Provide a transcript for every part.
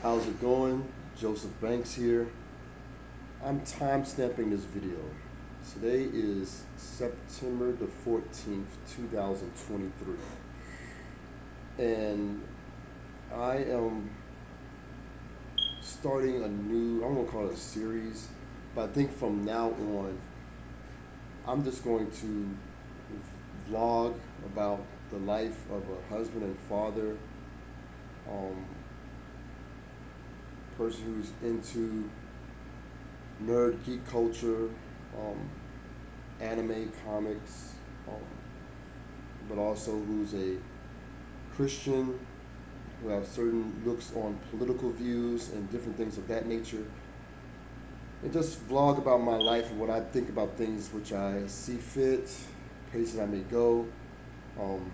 How's it going? Joseph Banks here. I'm time stamping this video. Today is September the 14th, 2023. And I am starting a new, I'm going to call it a series, but I think from now on, I'm just going to vlog about the life of a husband and father, um, person who's into nerd geek culture, um, anime, comics, um, but also who's a Christian, who have certain looks on political views and different things of that nature. And just vlog about my life and what I think about things which I see fit, places I may go. Um,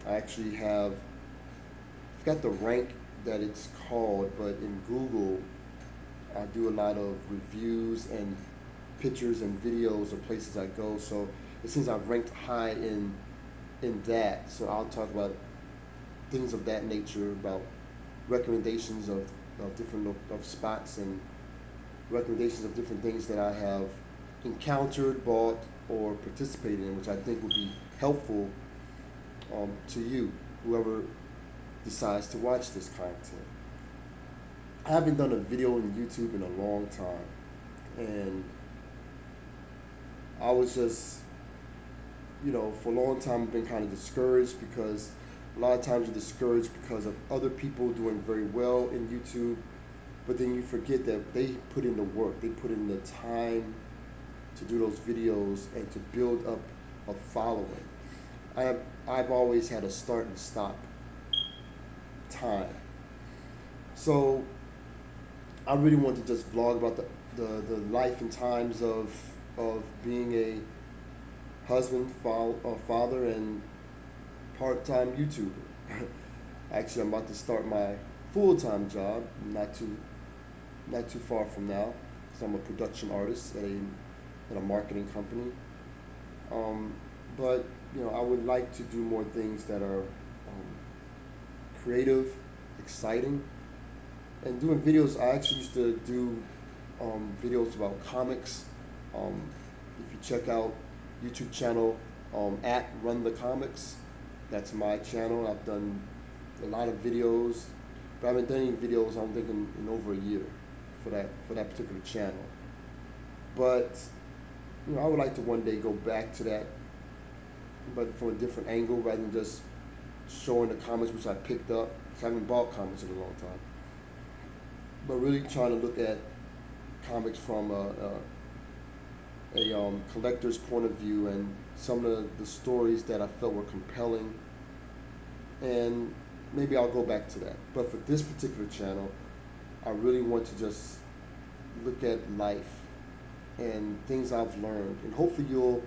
I actually have, I forgot the rank that it's called, but in Google, I do a lot of reviews and pictures and videos of places I go. So it seems I've ranked high in that. So I'll talk about things of that nature, about recommendations of different of spots and recommendations of different things that I have encountered, bought, or participated in, which I think would be helpful to you, whoever decides to watch this content. I haven't done a video on YouTube in a long time, and I was just, for a long time I've been kind of discouraged because a lot of times you're discouraged because of other people doing very well in YouTube, but then you forget that they put in the work, they put in the time to do those videos and to build up a following. I've always had a start and stop time. So I really want to just vlog about the life and times of being a husband, father, and part-time YouTuber. Actually, I'm about to start my full-time job, not too far from now, because I'm a production artist at a marketing company. But I would like to do more things that are creative, exciting, and doing videos. I actually used to do videos about comics. If you check out YouTube channel at Run the Comics, that's my channel. I've done a lot of videos, but I haven't done any videos, I don't think, in over a year for that particular channel. But I would like to one day go back to that, but from a different angle rather than just showing the comics which I picked up, because I haven't bought comics in a long time. But really trying to look at comics from a collector's point of view, and some of the stories that I felt were compelling. And maybe I'll go back to that. But for this particular channel, I really want to just look at life and things I've learned. And hopefully you'll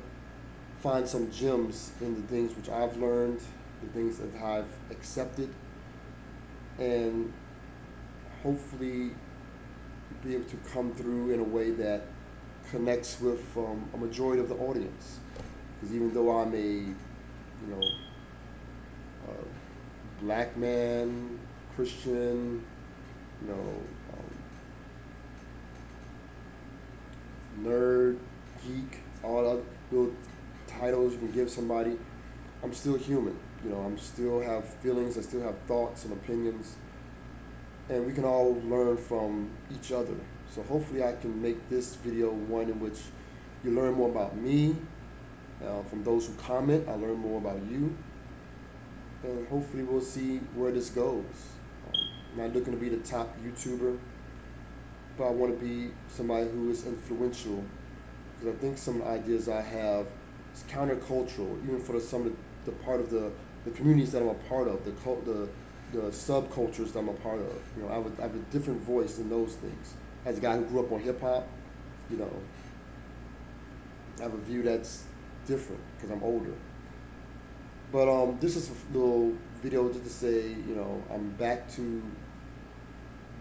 find some gems in the things which I've learned, the things that I've accepted, and hopefully be able to come through in a way that connects with a majority of the audience. Because even though I'm a black man, Christian, nerd, geek, all other little titles you can give somebody, I'm still human. I'm still have feelings, I still have thoughts and opinions, and we can all learn from each other. So hopefully I can make this video one in which you learn more about me. From those who comment, I learn more about you, and hopefully we'll see where this goes. I'm not looking to be the top YouTuber, but I want to be somebody who is influential, because I think some ideas I have is countercultural, even for some of the part of the communities that I'm a part of, the subcultures that I'm a part of. I have a different voice in those things. As a guy who grew up on hip hop, I have a view that's different because I'm older. But this is a little video just to say, I'm back to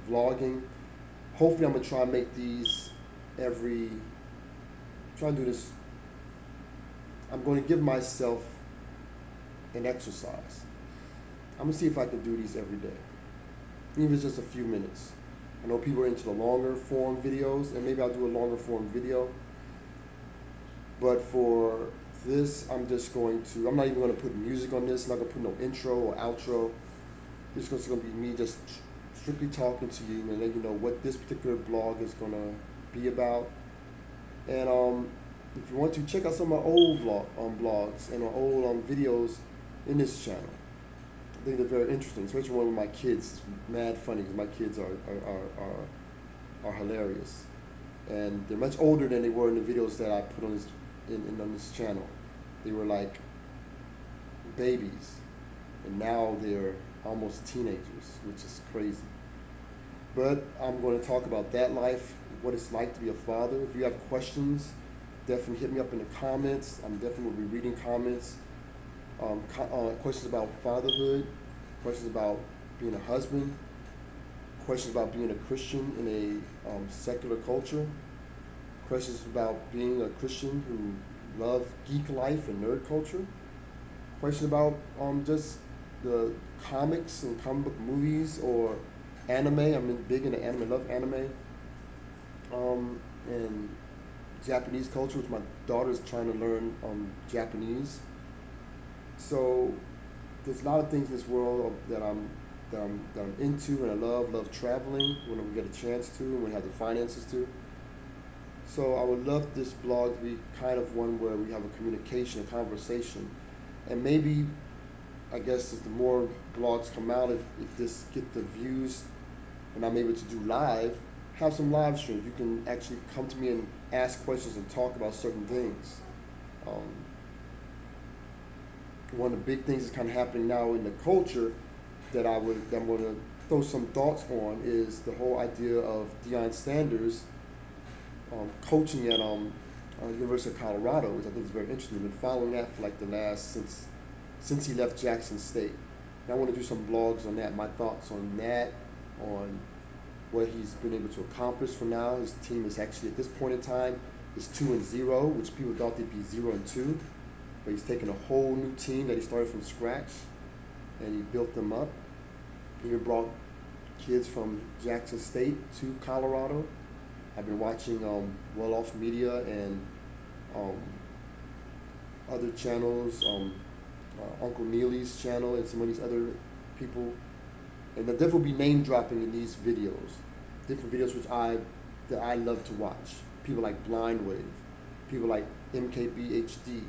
vlogging. Hopefully I'm gonna try and make these try and do this. I'm going to give myself an exercise. I'm gonna see if I can do these every day. even if it's just a few minutes. I know people are into the longer form videos, and maybe I'll do a longer form video. But for this, I'm not even going to put music on this. I'm not going to put no intro or outro. It's just going to be me just strictly talking to you and let you know what this particular blog is going to be about. And if you want to, check out some of my old blogs and my old videos in this channel. I think they're very interesting, especially one with my kids. It's mad funny because my kids are hilarious. And they're much older than they were in the videos that I put on on this channel. They were like babies, and now they're almost teenagers, which is crazy. But I'm going to talk about that life, what it's like to be a father. If you have questions, definitely hit me up in the comments. I'm definitely will be reading comments. Questions about fatherhood, questions about being a husband, questions about being a Christian in a secular culture, questions about being a Christian who loves geek life and nerd culture, questions about just the comics and comic book movies or anime. I'm big into anime, I love anime, and Japanese culture, which my daughter's trying to learn Japanese. So there's a lot of things in this world that I'm into and I love traveling when we get a chance to and when we have the finances to. So I would love this blog to be kind of one where we have a communication, a conversation, and maybe I guess as the more blogs come out, if this get the views and I'm able to do live, have some live streams. You can actually come to me and ask questions and talk about certain things. One of the big things that's kind of happening now in the culture that I'm going to throw some thoughts on is the whole idea of Deion Sanders coaching at University of Colorado, which I think is very interesting. I've been following that for like the last since he left Jackson State. And I want to do some blogs on that, my thoughts on that, on what he's been able to accomplish for now. His team is actually at this point in time is 2-0, which people thought they'd be 0-2. But he's taken a whole new team that he started from scratch, and he built them up. He brought kids from Jackson State to Colorado. I've been watching Well Off Media and other channels, Uncle Neely's channel and some of these other people. And there definitely will be name dropping in these videos, different videos that I love to watch. People like Blind Wave, people like MKBHD,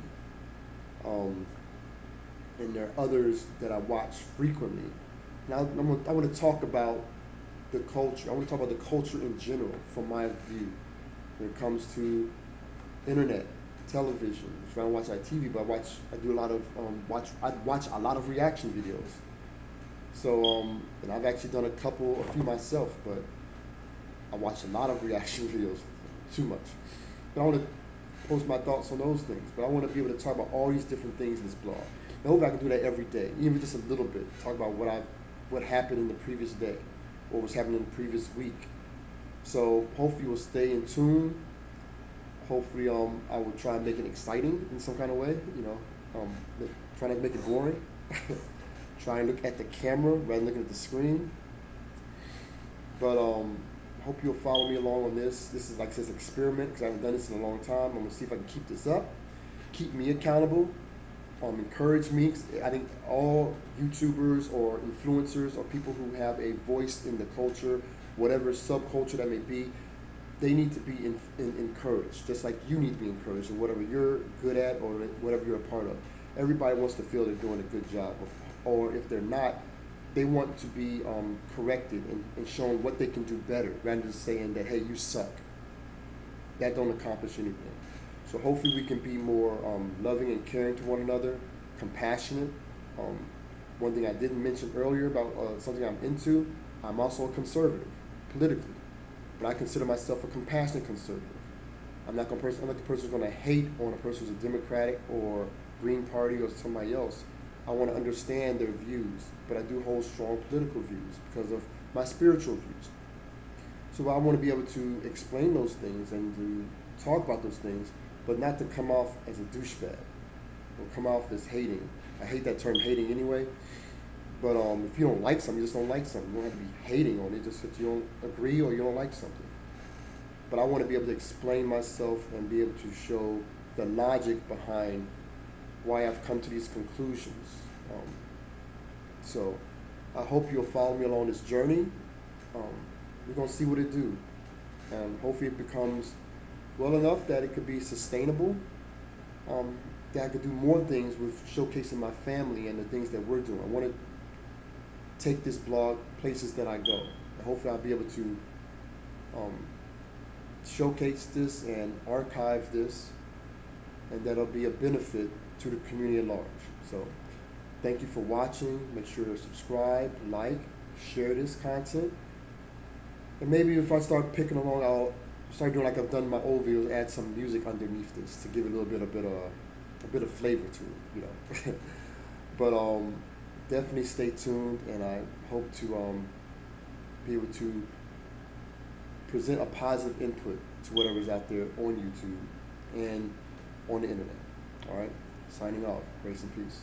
and there are others that I watch frequently. Now I want to talk about the culture. I want to talk about the culture in general from my view when it comes to internet, television. I don't watch TV, but I watch a lot of reaction videos. So and I've actually done a few myself, but I watch a lot of reaction videos, too much. But I want to post my thoughts on those things. But I want to be able to talk about all these different things in this blog. I hope I can do that every day, even just a little bit. Talk about what happened in the previous day, what was happening in the previous week. So hopefully you'll stay in tune. Hopefully I will try and make it exciting in some kind of way. Try not to make it boring. Try and look at the camera rather than looking at the screen. But hope you'll follow me along on this. This is like this experiment because I haven't done this in a long time. I'm gonna see if I can keep this up. Keep me accountable. Encourage me. I think all YouTubers or influencers or people who have a voice in the culture, whatever subculture that may be, they need to be encouraged, just like you need to be encouraged in whatever you're good at or whatever you're a part of. Everybody wants to feel they're doing a good job, or if they're not, they want to be corrected and shown what they can do better, rather than saying that, hey, you suck. That don't accomplish anything. So hopefully we can be more loving and caring to one another, compassionate. One thing I didn't mention earlier about something I'm into, I'm also a conservative, politically. But I consider myself a compassionate conservative. I'm not the person who's going to hate on a person who's a Democratic or Green Party or somebody else. I want to understand their views, but I do hold strong political views because of my spiritual views. So I want to be able to explain those things and to talk about those things, but not to come off as a douchebag or come off as hating. I hate that term hating anyway, But if you don't like something, you just don't like something. You don't have to be hating on it, just that you don't agree or you don't like something. But I want to be able to explain myself and be able to show the logic behind why I've come to these conclusions. Um, so I hope you'll follow me along this journey. Um, we're going to see what it do. And hopefully it becomes well enough that it could be sustainable, that I could do more things with showcasing my family and the things that we're doing. I want to take this blog places that I go. And hopefully I'll be able to um, showcase this and archive this, and that'll be a benefit to the community at large. So thank you for watching. Make sure to subscribe, like, share this content. And maybe if I start picking along, I'll start doing like I've done in my old videos, add some music underneath this to give it a bit of flavor to it, you know. But definitely stay tuned, and I hope to be able to present a positive input to whatever's out there on YouTube and on the internet. All right, signing off. Grace and peace.